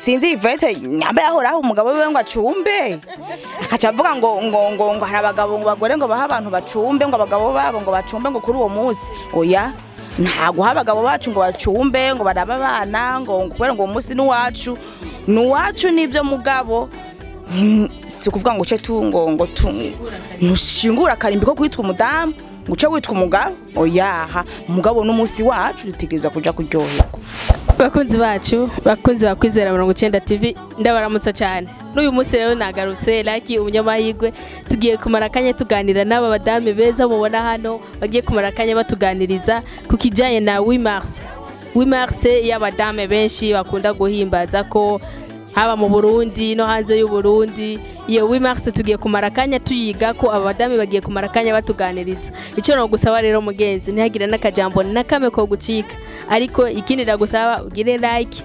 sinzi Ivete nyamba yahoraho umugabo wiwe ngo acumbe akaca avuga ngo hari abagabo ngo bagore ngo baha abantu bacumbe ngo abagabo babo ngo bacumbe ngo kuri uwo munsi oya ntago abagabo bacu ngo bacumbe ngo baraba abana ngo kubera ngo umunsi nuwacu nibyo mugabo si kuvuga ngo ngo ntushingura karimbi ko kwitwa umudamu nguce witwa umugabo oyaha umugabo n'umunsi wacu dutegerezwa kuja kuryoherwa. Bakunzi bacu bakunzi bakwizera 90 TV ndabaramutsa cyane n'uyu munsi rero nagarutse Lucky umunyamahirwe tugiye kumara kanya tuganira n'aba badame beza mubona hano bagiye kumara kanya batuganiriza ku kijanye na 8 mars y'abadame benshi bakunda guhimbaza ko haba mu Burundi no hanze y'u Burundi iyo 8 mars tugiye kumara kanya tuyiga ko abadame bagiye kumara kanya batuganiriza icyo no gusaba rero mugenzi ntihagira n'akajambo nakame ko gucika ariko ikindi ndagusaba ugire like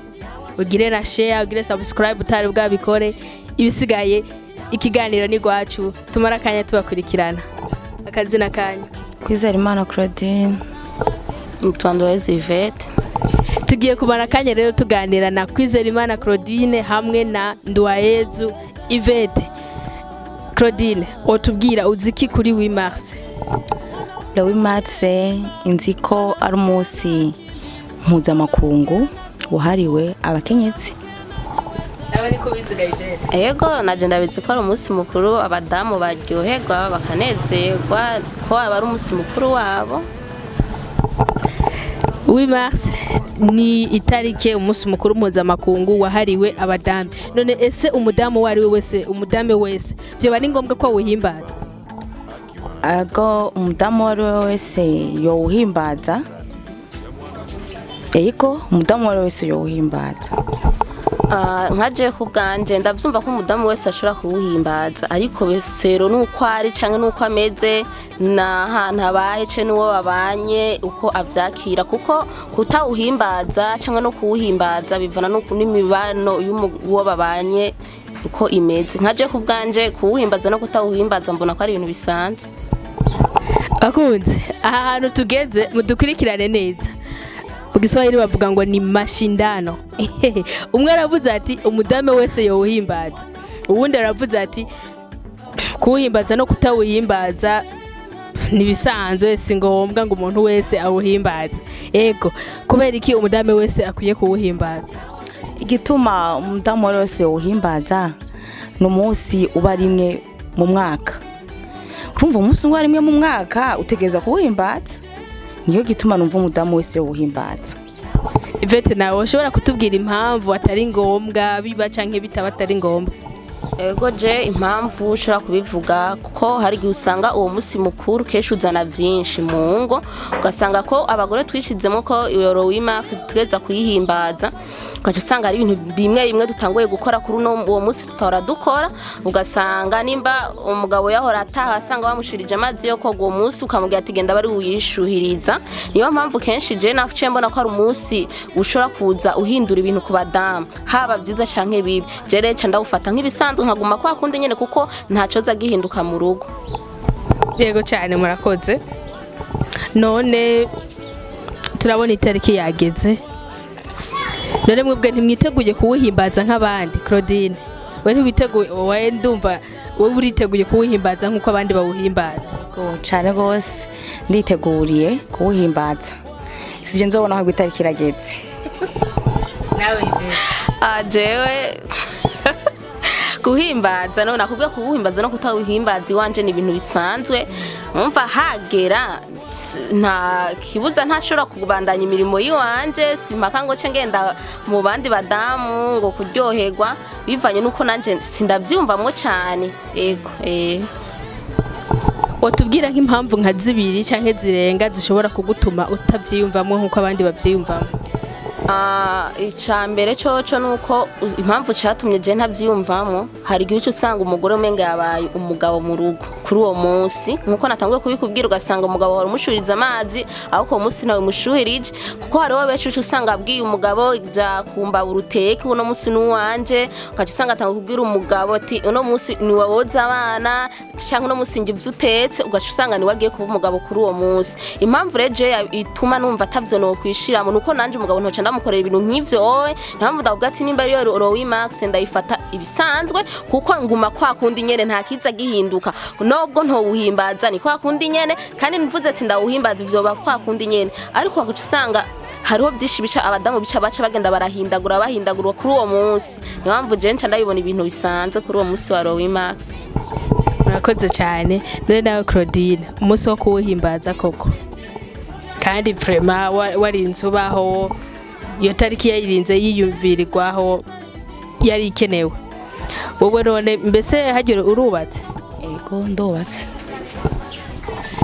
ugire na share ugire subscribe utari bwabikore ibisigaye ikiganiro ni gwacu tumara kanya tubakurikirana akazina kanya Kwizera Imana Claudine Mutwandoze Ivete tugiye kumara kanya rero tuganira na Kwizera Imana Claudine hamwe na Nduwayezu Ivete. Claudine otubwira uziki kuri 8 mars? Le 8 mars inziko ari umunsi mpuzamakungu wahariwe abakenyezi. Nawe niko biziga Ivete? Yego naje ndabitse ko ari umunsi mukuru abadamu baryoherwa bakanezerwa ko ari umunsi mukuru wabo. 8 mars ni itarike umunsi mukuru mpuzamakungu wahariwe abadamu. None ese umudamu wari wese umudame wese byo bari ngombwa ko wuhimbaza? Ago umudamu wari wese yo uhimbaza. Ego umudamu wari wese yo uhimbaza. Nkaje ku bwanje ndavyumva ko umudamu wese ashobora kuwuhimbaza ariko besero nuko ari canke nuko ameze na hantu abaye ce nuwo babanye uko avyakira kuko kutawuhimbaza canke no kuwuhimbaza bivana nuko n'imibano y'uwo babanye uko imeze. Nkaje ku bwanje kuwuhimbaza no kutawuhimbaza mbona ko ari ibintu bisanzwe. Akunze aha hantu tugeze mudukurikirane neza. Mugiswahili bavuga ngo ni mashindano. Umwe aravuze ati umudame wese yo uhimbaza. Uwundi aravuze ati kuhimbaza no kutawuhimbaza nibisanzwe si ngombwa ngo umuntu wese awuhimbaza. Ego kubera iki umudame wese akwiye kuwuhimbaza? Igituma umudamu wese yo uhimbaza no munsi uba rimwe mu mwaka. Urumva umunsi uba rimwe mu mwaka utegerezwa kuwuhimbaza. Niyo gituma numva umudamu wese uhimbaza. Ivete nawe ushobora kutubwira impamvu atari ngombwa biba canke bitaba atari ngombwa? Ego je impamvu ushobora kubivuga kuko hari gihe usanga uwo munsi mukuru kesho uzana vyinshi mu ngo ugasanga ko abagore twishizemo ko iyo 8 mars tugeza kuyihimbaza ugaca usanga ari ibintu bimwe dutanguye gukora kuri uwo munsi tutara dukora ugasanga nimba umugabo yahora ataha asanga bamushirije amazi yo ko uwo munsi ukamubwira ati genda bari uyishuhiriza. Niyo mpamvu kenshi je nafuciye mbona ko ari umunsi ushobora kuza uhindura ibintu ku badamu haba byiza canke bibi je rero ndawufata nk'ibisanzwe nkaguma kwa kundi nyene kuko ntaco zagihinduka mu rugo. Yego cyane murakoze. None turabona itariki yageze. None mwebwe ntimwiteguye kuwuhimbaza nk'abandi Claudine? We ntiwiteguye wowe ndumva wowe uriteguye kuwuhimbaza nkuko abandi bawuhimbaza? Go cyane gose nditeguriye kuwuhimbaza. Sije nzobona aho itariki irageze. Nawe Ivete? Jewe kuhimbaza no nakubwiye kuhimbaza no kutawuhimbaza iwanje ni ibintu bisanzwe. Umva hagera nta kibuza ntashobora kubandanya imirimo yiwanje simpaka ngo ce ngenda mu bandi badamu ngo kuryoherwa bivanye nuko nanje sindavyumvamwo cyane. Ego Watubwira nk'impamvu nka zibiri canke zirenga zishobora kugutuma utavyiyumvamwo nkuko abandi bavyiyumvamo? Icambere coco nuko impamvu cyatumye je ntavyumvamo hari gihe usanga umugore umenga yabaye umugabo mu rugo kuri uwo munsi nkuko natanguye kubikubwira ugasanga umugabo wari umushuririza amazi aho ko munsi nawe mushuhirije kuko hariho benshi usanga abwiye umugabo ja kumba uruteke uno munsi nuwanje ukaca usanga atanga kubwira umugabo ati uno munsi ni wawoza abana cyangwa uno munsi ngivye utetse ugaca usanga ni wagiye kuba umugabo kuri uwo munsi impamvu reje ituma numva atavyo no kwishiramo nuko nanje umugabo ntoca ndamukorera ibintu nk'ivyo owe impamvu ndavuga ati nimba ari Rowi Max ndayifata ibisanzwe kuko nguma kwa kundi nyene nta kiza gihinduka nobwo ntowuhimbaza ni kwa kundi nyene kandi nivuze ati ndawuhimbaza ivyo ba kwa kundi nyene ariko ugaca usanga hariho byinshi bica abadamu bica baca bagenda bahindagura kuri uwo munsi niyo mpamvu je nca ndabibona ibintu bisanzwe kuri uwo munsi wa Rowi Max. Murakoze cyane none nawe Claudine umunsi wo kuwuhimbaza koko kandi vraiment warinze ubaho iyo tariki yayirinze yiyumvirirwaho yari ikenewe wowe none mbese hagira urubatse ego ndubatse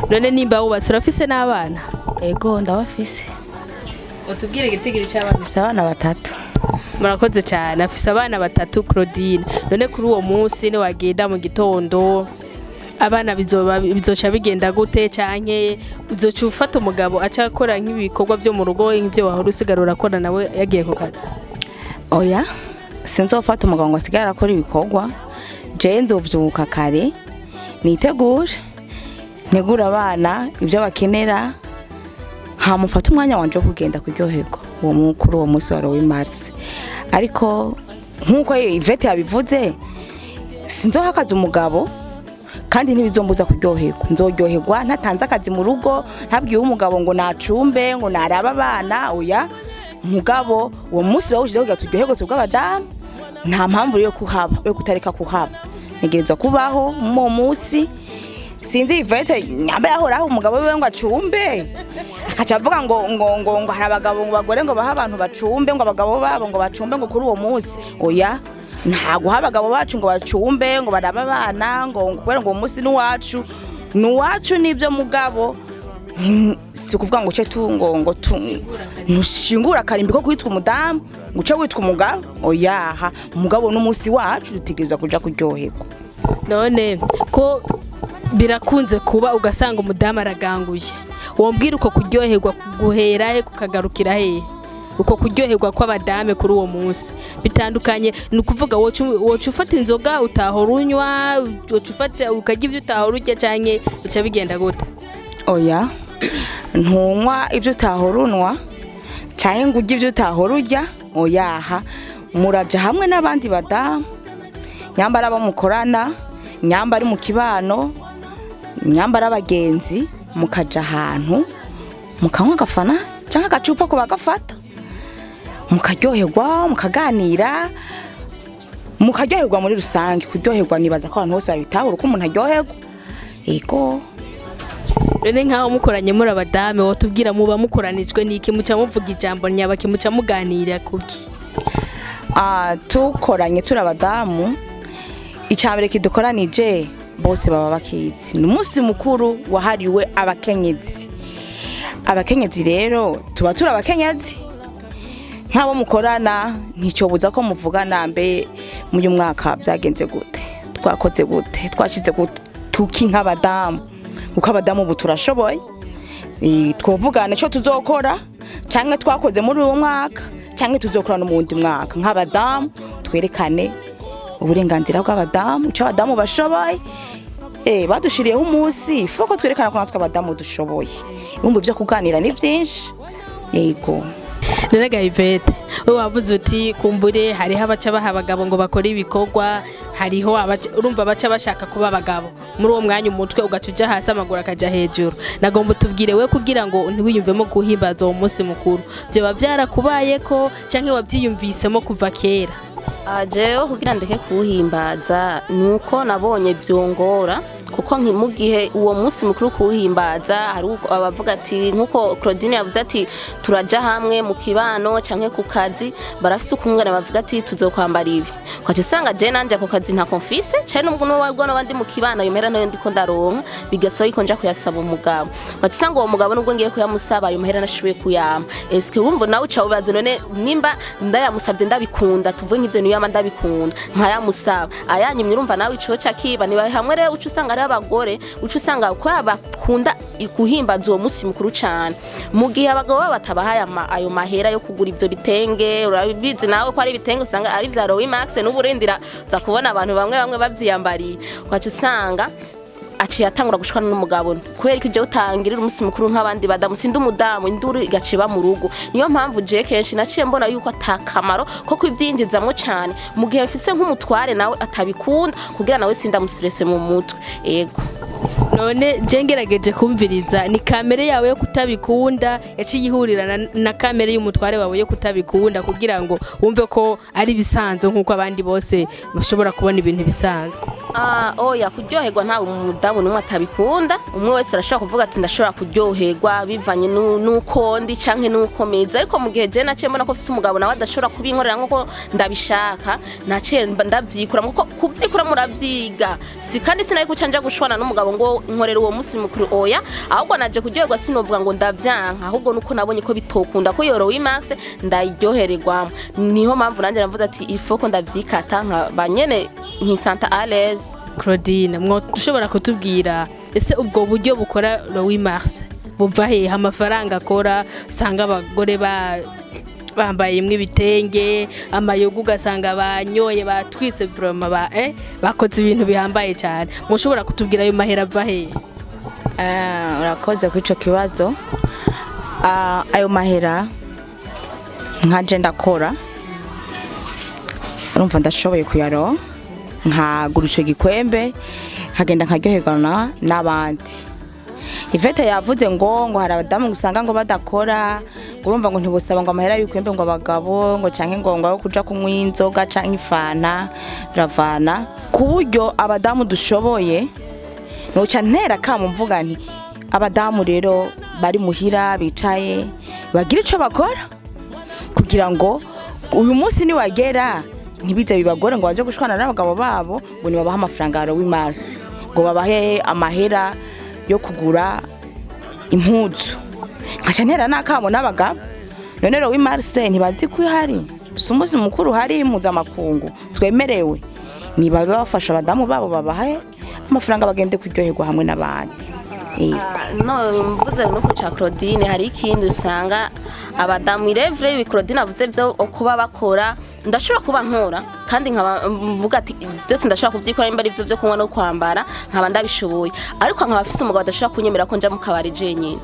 none nimba wubatse urafise n'abana ego ndabafise utubwire igitigiri cy'abana afise abana 3 murakoze cyane afise abana 3 Claudine none kuri uwo munsi ni wagenda mu gitondo abana bizoca bigenda gute canke uzoca ufata umugabo aca akora nk'ibikorwa byo mu rugo nk'ibyo wahora usigarura akora nawe yagiye ku kazi oya sinzofata umugabo ngo asigara akora ibikorwa je nzovyuka kare nitegure negura abana ibyo bakenera hamufata umwanya wanje wo kugenda kuryoherwa uwo mukuru uwo munsi wa Rowi Max ariko nkuko Yvette yabivuze sinzohakaza umugabo kandi ntibizombuza kuryoherwa nzoryoherwa ntatanze akazi mu rugo ntabwiye umugabo ngo nacumbe ngo naraba abana oya mugabo uwo munsi bawushije kugira turyoherwe tubw'abadamu nta mpamvu yo kuhaba yo kutareka kuhaba negerezwa kubaho mu munsi sinzi Yvette nyamba yahoraho umugabo we ngo acumbe akaca avuga ngo hari abagabo ngo bagore ngo baha abantu bacumbe ngo abagabo babo ngo bacumbe ngo kuri uwo munsi oya ntago habagabo bacu ngo bacumbe ngo baraba abana ngo kubera ngo umunsi nuwacu nibyo mugabo si kuvuga ngo ce ngo nushingura karimbi ko kwitwa umudamu ngo ce witwa umugabo oyaha umugabo n'umunsi wacu dutegereza kuja kuryoherwa none ko birakunze kuba ugasanga umudamu araganguye wombwira uko kuryoherwa guhera he kukagarukira he uko kuryoherwa kw'abadame kuri uwo munsi bitandukanye ni ukuvuga woca ufata inzoga utahora unywa woca ufata ukarya ibyo utahora urya canke bica bigenda gute oya ntunywa ibyo utahora unwa canke ngo urye ibyo utahora urya oyaha muraja hamwe n'abandi badamu nyambara abo mukorana nyambara mu kibano nyambara abagenzi mukaja ahantu mukanywa agafana canke agacupa ko bagafata mukaryoherwa mukaganira mukaryoherwa muri rusange kuryoherwa nibaza ko abantu bose babitahura uko umuntu aryoherwa ego none nkaho mukoranye muri abadame wotubwira muba mukoranijwe niki muca muvuga ijambo nyabaki muca muganira kuki tukoranye turi abadamu icambere kidukoranije bose baba bakizi ni umunsi mukuru wahariwe abakenyezi rero tuba turi abakenyezi nk'abo mukorana nticyobuza ko muvugana mbe muri mwaka byagenze gute twakoze gute twashize gute tuki nk'abadamu kuko abadamu ubu turashoboye twovugana icyo tuzokora cyangwa twakoze muri uwo mwaka cyangwa tuzokorana mu wundi mwaka nk'abadamu twerekane uburenganzira bw'abadamu icyo abadamu bashoboye badushiriyeho umunsi fuko twerekana ko natwe abadamu dushoboye ibumbu byo kuganira ni byinshi yego Neraga Yvette wowe wavuze uti kumbure hariho abaca baha abagabo ngo bakore ibikorwa hariho urumva baca bashaka kuba abagabo muri uwo mwanya umutwe ugaca uja hasi amaguru akaja hejuru nagomba tubwire we kugira ngo ntiwiyumvemo guhimbaza uwo munsi mukuru byoba byarakubayeko canke wavyiyumvisemo kuva kera jewe kugira ndeke kuwuhimbaza nuko nabonye byongora kuko mu gihe uwo munsi mukuru kuwuhimbaza hari abavuga ati nkuko Claudine yavuze ati turaja hamwe mu kibano canke ku kazi barafise ukungana bavuga ati tuzokwambara ibi kwaje usanga je nanje ku kazi nta confise cyane n'ubwo n'ubwo n'abandi mu kibano yomera nayo ndiko ndaronka bigasaba iko nja kuyasaba umugabo kwaje usanga uwo mugabo n'ubwo ngiye kuyamusaba ayo mahera nashiwe kuyama eske wumva nawe uca ubaza none nimba ndayamusabye ndabikunda tuvuge nk'ivyo niyo yama ndabikunda nkayamusaba ayanyimye urumva nawe ico kiba niba hamwe rero uca usanga y'abagore uca usanga ko bakunda guhimbaza uwo musi mukuru cyane mu gihe abagabo batabahaye ayo mahera yo kugura ivyo bitenge urabizi nawe ko ari ibitenge usanga ari vya Rowimax n'uburindira za kubona abantu bamwe bavyiyambariye ukaca usanga aciye atangura gushwana n'umugabo kubera ko je utangirira umusi mukuru nk'abandi badamu sindi umudamu induru igaciba mu rugo niyo mpamvu je kenshi naciye mbona yuko atakamaro ko kwivyinjizamwo cyane mu gihe mfise nk'umutware nawe atabikunda kugira nawe sindamustresse mu mutwe ego none je ngerageje kumviriza ni kamere yawe yo kutabikunda yaciye ihurira na kamere y'umutware wawe yo kutabikunda kugira ngo wumve ko ari bisanzwe nkuko abandi bose bashobora kubona ibintu bisanzwe oya kuryoherwa nta umudamu numwe atabikunda umwe wese arashobora kuvuga ati ndashobora kuryoherwa bivanye nuko ndi canke nuko meza ariko mu gihe je naciye mbona ko mfise umugabo nawe adashobora kubinkorera nkuko ndabishaka naciye ndavyikura kuko kuvyikura muravyiga si kandi sinari kucanja gushwana n'umugabo ngo nkorera uwo musi mukuru oya ahubwo naje kuryoherwa sinovuga ngo ndavyanka ahubwo nuko nabonye ko bitokunda ko yoro Wimax ndaryohererwa niho mpamvu nanje navuze ati ifoko ndavyikata nka banyene nkisanta à l'aise. Claudine ushobora kutubwira ese ubwo buryo bukora Rowimax buva he amafaranga akora usanga abagore bambaye imwe ibitenge amayoga ugasanga banyoye batwitse broma bakoze ibintu bihambaye cyane mushobora kutubwira ayo mahera ava he urakoze kuri ico kibazo ayo mahera nkaje ndakora urumva ndashoboye kuyaro nkagura ico gikwembe nkagenda nkaryoherwana n'abandi Ivete yavuze ngo hari abadamu gusanga ngo badakora urumva ngo ntibusaba ngo amahera y'ukwembe ngo abagabo ngo canke ngo kuja kunywa inzoga canke ifana ravana ku buryo abadamu dushoboye noca ntera kamo mvuga nti abadamu rero bari muhira bicaye bagira ico bakora kugira ngo uyu munsi ni wagera ntibize bibagore ngo baje gushwana n'abagabo babo ngo ni babaha amafaranga ya Rowimax ngo babahe amahera yo kugura impuzu nkaca ntera nakamo n'abagabo none Rowimax ntibazi ko ihari umusi mukuru hari impuzu amakungu twemerewe niba bafasha abadamu babo babahe amafaranga bagende kuryoherwa hamwe n'abandi no mvuze no kuca Claudine hari ikindi usanga abadamu irevre Claudine avuze byo kuba bakora ndashobora kuba nkora kandi nkaba mvuga ati byose ndashobora kuvyikora imba ari byo byo kunywa no kwambara nkaba ndabishoboye ariko nkaba afise umugabo adashobora kunyemera ko nja mu kabari jenyine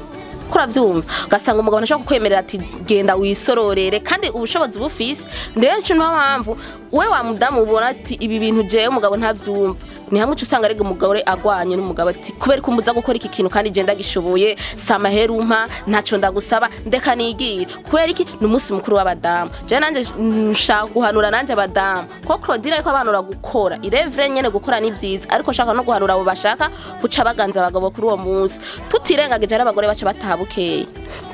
kura vyumva ugasanga umugabo ntashobora kukwemerera ati genda wisororere kandi ubushobozi bufise ndero cyo mpamvu we wa mudamu ubona ati ibi bintu je umugabo ntavyumva ni hamwe usanga rege umugabo agwanye n'umugabo ati kubera ko mbuza gukora iki kintu kandi je ndagishoboye samahera umpa ntaco ndagusaba ndeka nigira kubera iki n'umunsi mukuru w'abadamu je nanje nshaka guhanura nanje abadamu ko Claudine ariko abanura gukora irevre nyene gukora ni vyiza ariko shaka no guhanura abo bashaka kuca baganza abagabo kuri uwo munsi tutirengageje ari abagore baca batabukeye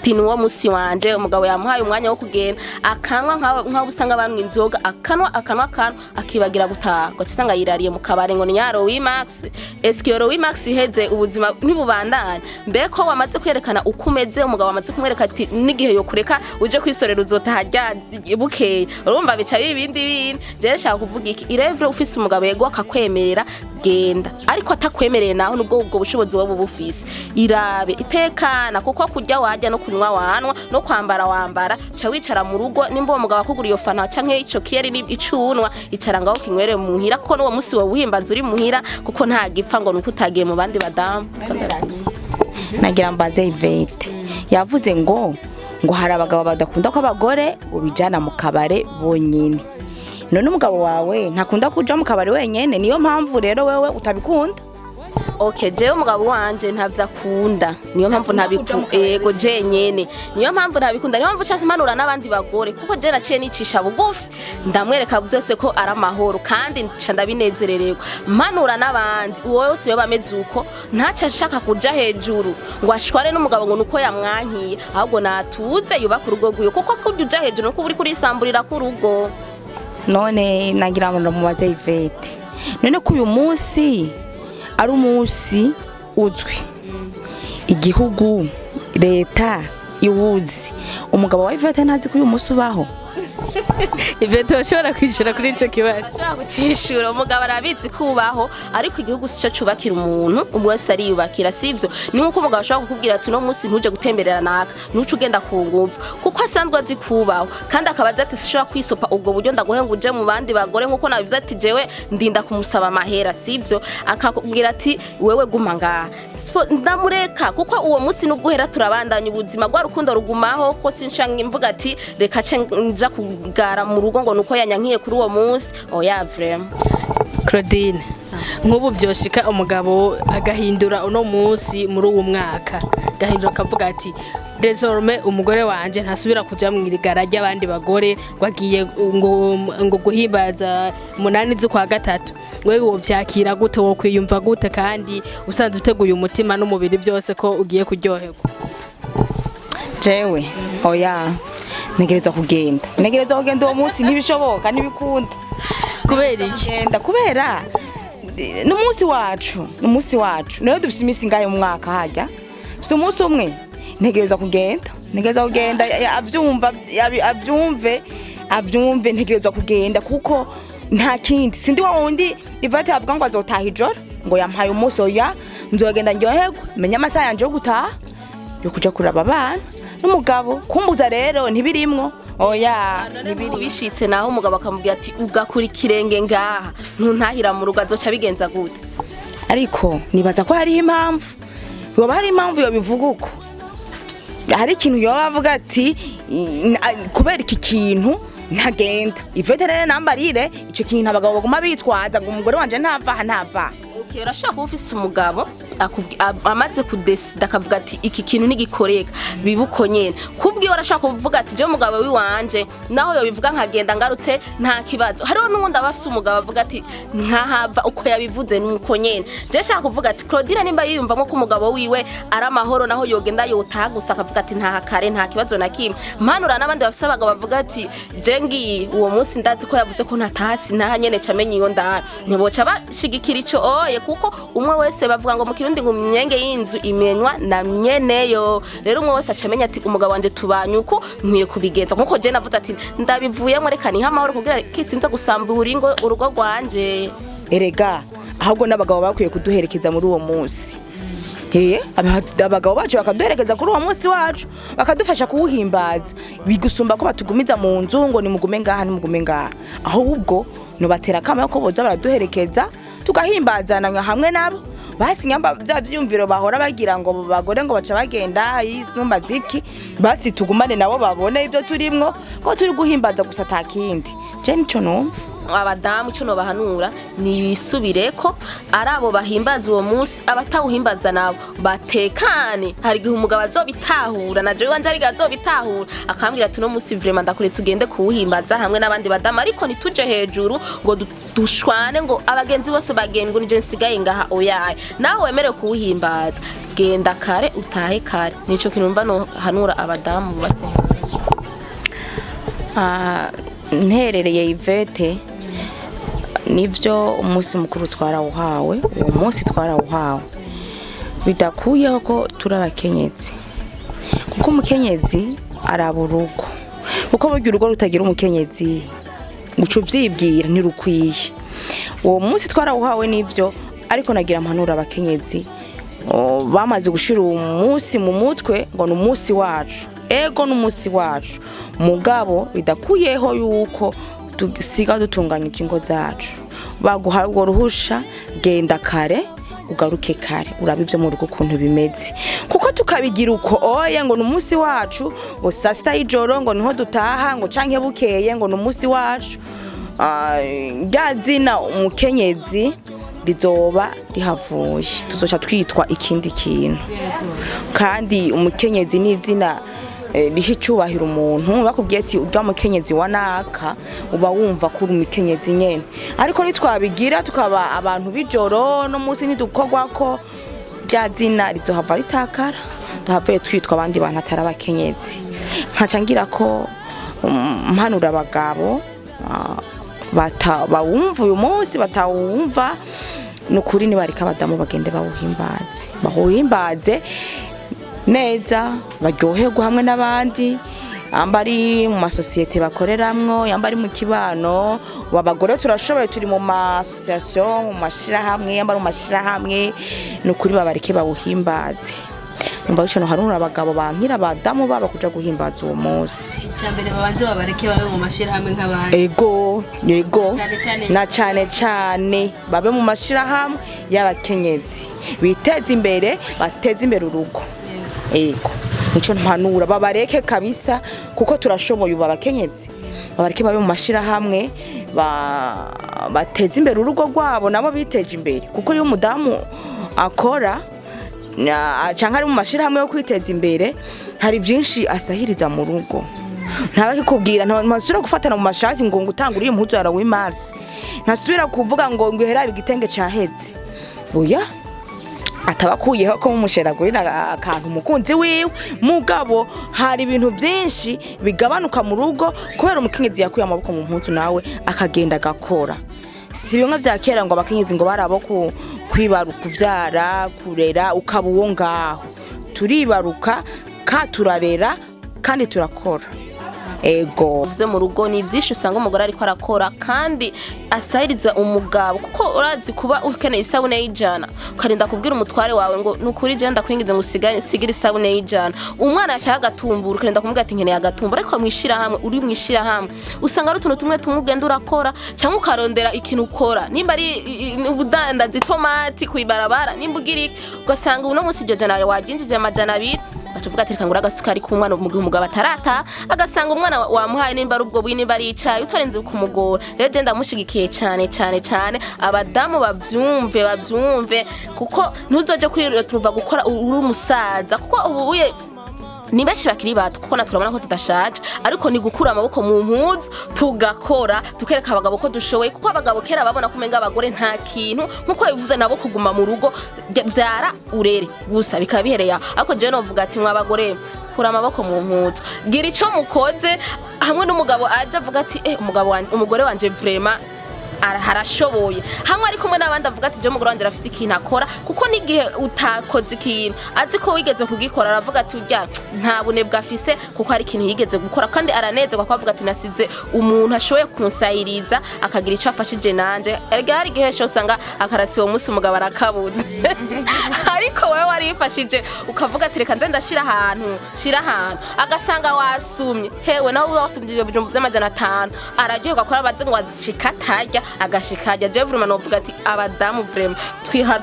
tini uwo munsi wanje umugabo yamuhaye umwanya wo kugenda akanwa nka busanga banwe inzoga akanwa akibagira gutaha ko cisanga yirariye mu kabare ngo ni Rowimax eske Rowimax heze ubuzima ntibubandanye mbere ko wamaze kwerekana ukumeze umugabo wamaze kumwereka ati nigihe yo kureka uje kwisorera uzotaharya bukeye urumva bica bibindi je shaka kuvuga iki irevre ufise umugabo yego akakwemerera genda ariko atakwemereye naho nubwo ubwo bushobozi wabo bufise irabe itekana kuko kujya wajya no kunywa wanwa no kwambara wambara ca wicara mu rugo nimba uwo mugabo akugura iyo fana canke ico kiyeri ni icunwa icara ngaho kinywere muhira ko no musi wo buhimbaza uri muhira kuko nta gipfa ngo nuko utagiye mu bandi badamu nagira mbaze Ivete yavuze ngo hari abagabo badakunda ko abagore ubijana mu kabare bonyine none umugabo wawe ntakunda kuja mu kabare wenyene niyo mpamvu rero wewe utabikunda Okay, je umugabo wanje ntavyakunda niyo mpamvu ntabikunda ego je nyene niyo mpamvu ntabikunda niyo mpamvu cyane manura n'abandi bagore kuko je naciye nicisha bugufi ndamwereka byose ko ari amahoro kandi nca ndabinezerererwa manura n'abandi uwo yose yo bameze uko ntaca nshaka kuja hejuru ngo ashware n'umugabo ngo nuko yamwankiye ahubwo natuze yubaka urugo rwiyo kuko kuja hejuru nuko uri kuri samburira ku rugo none nagira ngo ndamubaze Ivete none ko uyu munsi ari umunsi uzwi igihugu leta iwuzi umugabo wa Ivete ntazi ko uyu munsi ubaho Ivete bashobora kwishura kuri ico kibazo. ashobora gucishura umugabo arabizi kubaho ariko igihugu sico cubakira umuntu umwe wese ariyubakira sivyo ni nkuko umugabo ashobora kukubwira ati no munsi ntuje gutemberera naka ntuce ugenda ku nguvu kuko asanzwe azi kubaho kandi akabaza ati sishobora kwisopa ubwo buryo ndaguhenguje mu bandi bagore nkuko nabivuze ati jewe ndinda kumusaba amahera sivyo akakubwira ati wewe guma ngaha ndamureka kuko uwo munsi n'ubwohera turabandanya ubuzima gwa rukundo rugumaho ko sinshange imvuga ati reka ce nza kugara mu rugo ngo nuko yanyankiye kuri uwo munsi oya vraiment. Claudine nk'ubu byoshika umugabo agahindura uno munsi muri uwo mwaka gahindura akavuga ati désormais umugore wanje ntasubira kuja mwirigara ry'abandi bagore gwagiye ngo guhimbaza 8 z'ukwa gatatu wewe wovyakira gute wo kwiyumva gute kandi usanze uteguye umutima n'umubiri byose ko ugiye kuryoherwa? Jewe oya negerezwa kugenda uwo munsi ntibishoboka ntibikunda kubera iki genda kubera n'umunsi wacu nayo dufite iminsi ngayo mu mwaka hajya si umunsi umwe ntegerezwa kugenda abyumve ntegerezwa kugenda kuko nta kindi sindi wa wundi Ivete avuga ngo azotaha ijoro ngo yampaye umunsi oya nzogenda ndyoherwa menye amasaha yanje yo gutaha yo kuja kuraba abana n'umugabo kumbuza rero ntibirimwo oya bishitse naho umugabo akamubwira ati ugakura ikirenge ngaha ntuntahira mu rugo azoca bigenza gute ariko nibaza ko hari impamvu yoba hari impamvu yo bivuga uko hari ikintu yoba avuga ati kubera iki kintu ntagenda Ivete rero nambarire ico kintu abagabo baguma bitwaza ngo umugore wanje ntava urashaka kuba ufise umugabo amaze kudesida akavuga ati iki kintu ntigikoreka bibuko nyene kubwiye urashaka kuvuga ati je umugabo wiwanje naho yo bivuga nkagenda ngarutse nta kibazo hariho n'uwundi abafise umugabo avuga ati nkahava uko yabivuze nuko nyene je shaka kuvuga ati Claudine nimba yiyumvamo ko umugabo wiwe ari amahoro naho yogenda yotaha gusa akavuga ati nta kare nta kibazo na kimwe mpanura n'abandi bafise abagabo bavuga ati je ngi uwo munsi ndazi ko yavuze ko ntatasi nta nyene camenye iyo ndara ntiboca bashigikira ico oye kuko umwe wese bavuga ngo mu kirundi ngo imyenge y'inzu imenywa na myeneyo rero umwe wese acamenya ati umugabo wanje tubanye uko nkwiye kubigenza nkuko je navuze ati ndabivuyemo reka ni hamahoro kugira kisinza gusambura urugo rwanje erega ahubwo n'abagabo bakwiye kuduherekeza muri uwo munsi abagabo bacu bakaduherekeza kuri uwo munsi wacu bakadufasha kuwuhimbaza bigusumba ko batugumiza mu nzu ngo nimugume ngaha ahubwo nubatera kama ko boza baraduherekeza tugahimbazana hamwe nabo basi nyamba bya byumviro bahora bagira ngo bagore ngo baca bagenda isumba ziki basi tugumane nabo babone ibyo turimwo ko turi guhimbaza gusa takindi je nico numva abadamu cyo no bahanura ni bisubireko arabo bahimbaza uwo munsi abatawuhimbaza nabo batekane hari gihe umugabo azobitahura na jewe wanje ari gazobitahura akambwira ati no munsi vraiment ndakuretse ugende kuwuhimbaza hamwe n'abandi badamu ariko nituje hejuru ngo dushwane ngo abagenzi bose bagendwe nije nsigaye ngaha oyaye nawe wemere kuwuhimbaza genda kare utahe kare nico kinumva no hanura abadamu bubatse nterereye Ivete nivyo umunsi mukuru twarawuhawe uwo munsi twarawuhawe bidakuyeho ko turabakenyezi kuko umukenyezi araba urugo kuko burya urugo rutagira umukenyezi guca uvyibwira ntirukwiye uwo munsi twarawuhawe nivyo ariko nagira mpanura abakenyezi bamaze gushira uwo munsi mu mutwe ngo ni umunsi wacu ego n'umunsi wacu mugabo bidakuyeho yuko dusiga dutunganyije ingo zacu baguha urwo ruhusha genda kare ugaruke kare urabivye mu rugo ukuntu bimeze kuko tukabigira uko oye ngo n'umunsi wacu ngo sasta y'ijoro ngo niho dutaha ngo canke bukeye ngo n'umunsi wacu ryazina umukenyezi rizoba rihavuye tuzoca twitwa ikindi kintu kandi umukenyezi n'izina rihe cyubahira umuntu bakubwiye ati urya mukenyezi wa naka uba wumva kuri umukenyezi nyene ariko nitwabigira tukaba abantu bijoro no munsi nidukogwa ko ryazina rizohava ritakara duhavuye twitwa abandi bantu atari abakenyezi nkacangira ko mpanura abagabo bawumva uyu munsi batawumva nukuri nibarika abadamu bagende bawuhimbaze neza baryoherwa hamwe n'abandi yamba ari mu masosiyete bakoreramwo, yamba ari mu kibano. Abagore turashoboye, turi mu association, mu mashirahamwe, yamba ari mu mashirahamwe, nukuri babareke bawuhimbaze. Numva ico no haruna abagabo bankira abadamu baba kuja guhimbaza uwo munsi. Cyambere babanze babareke babe mu mashirahamwe nk'abandi. Ego na cyane babe mu mashirahamwe y'abakenyezi, biteze imbere, bateze imbere urugo. Ego nico mpanura babareke kabisa, kuko turashoboye ubu abakenyezi, babareke babe mu mashirahamwe, bateze imbere urugo rwabo, nabo biteje imbere, kuko iyo umudamu akora cyangwa ari mu mashirahamwe yo kwiteza imbere, hari byinshi asahiriza mu rugo. Ntabake kubwira, ntasubira gufatana mu mashati ngo ngutanga uriye impuzu yarawe Mars, ntasubira kuvuga ngo ngihera igitenge cyaheze. Oya, atabakuyeho ko mumusheragurira akantu mukunzi wiwe, mugabo hari ibintu byinshi bigabanuka mu rugo kubera umukenyezi yakuye amaboko mu mpuzu nawe akagenda gakora. Si bimwe vya kera ngo abakenyezi ngo barabo kwibaruka, kuvyara, kurera, ukaba uwo ngaho. Turibaruka turarera kandi turakora. Ego uvuze mu rugo ni byinshi usanga umugore ariko arakora kandi asahiriza umugabo, kuko urazi kuba ukeneye isabune y'ijana ukarinda kubwira umutware wawe ngo nukuri je ndakwingize ngo sigire isabune y'ijana, umwana yashaka gatumbura ukarinda kumubwira ati nkeneye agatumbura, ariko mwishira hamwe, uri mwishira hamwe usanga ari utuntu tumwe tumugenda urakora, cyangwa ukarondera ikintu ukora, nimba ari ubudandazi tomati kuibarabara, nimba ugira ugasanga uno munsi je jana wajinjije amajana 2 atuvuga ati kangura agasukari ku mwana mu gihe umugabo atarata, agasanga umwana wamuhaye nimba ari ubwo bwini bari icayi utarenze kumugora. Rero je ndamushigikiye cyane abadamu bavyumve kuko ntuzoje kwiruva gukora uri umusaza, kuko ubuye ni benshi bakiri bato, kuko naturabona ko tudashaje, ariko ni gukura amaboko mu mpuzu tugakora, tukereka abagabo ko dushoboye, kuko abagabo kera babona kumenga abagore nta kintu, nkuko bivuze nabo kuguma mu rugo byara urere gusa bikaba bihereye. Ariko je novuga ati mwa abagore kura amaboko mu mpuzu, gira ico mukoze, hamwe n'umugabo aje avuga ati umugore wanje vraiment harashoboye, hamwe ari kumwe n'abandi avuga ati je umugore wanje arafise ikintu akora, kuko nigihe utakoze ikintu azi ko wigeze kugikora aravuga ati urya nta bunebwe afise, kuko hari ikintu yigeze gukora kandi aranezerwa ko avuga ati nasize umuntu ashoboye kunsahiriza akagira ico afashije nanje. Erega hari igihe cyo usanga akarasi uwo munsi umugabo arakabuze ariko wewe warifashije ukavuga ati reka nze ndashira ahantu agasanga wasumye, hewe nawe wasumye ibyo bijumbu by'amajana 5 araryoherwa ko abaze ngo azishika tarya agashikaje. Je vraiment novuga ati abadamu vraiment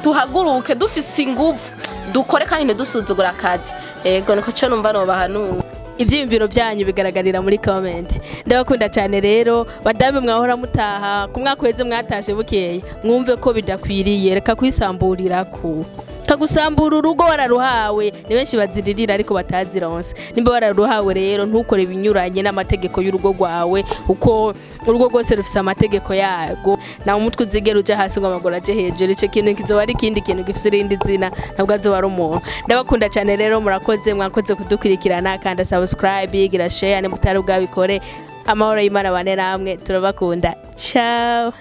tuhaguruke dufise ingufu dukore kandi ntidusuzugura akazi. Ego niko cyo numva no bahanura. Ivyiyumviro byanyu bigaragarira muri comment. Ndabakunda cyane rero badame mwahora mutaha ku mwaka weze mwatashe bukeye, mwumve ko bidakwiriye, reka kwisamburira ku kagusambura urugo wararuhawe. Ni benshi baziririra ariko batazironse, nimba wararuhawe rero ntukore ibinyuranye n'amategeko y'urugo rwawe, uko urugo rwose rufise amategeko yago, na umutwe uzigera uja hasi ngo amagora aje hejuru, ico kintu kizoba ari ikindi kintu gifise irindi zina, ntabwo azoba ari umuntu. Ndabakunda cyane rero, mwakoze kudukurikirana, kandi subscribe, gira share, ne mutari bwabikore. Amahoro y'Imana bane namwe, turabakunda. Ciao.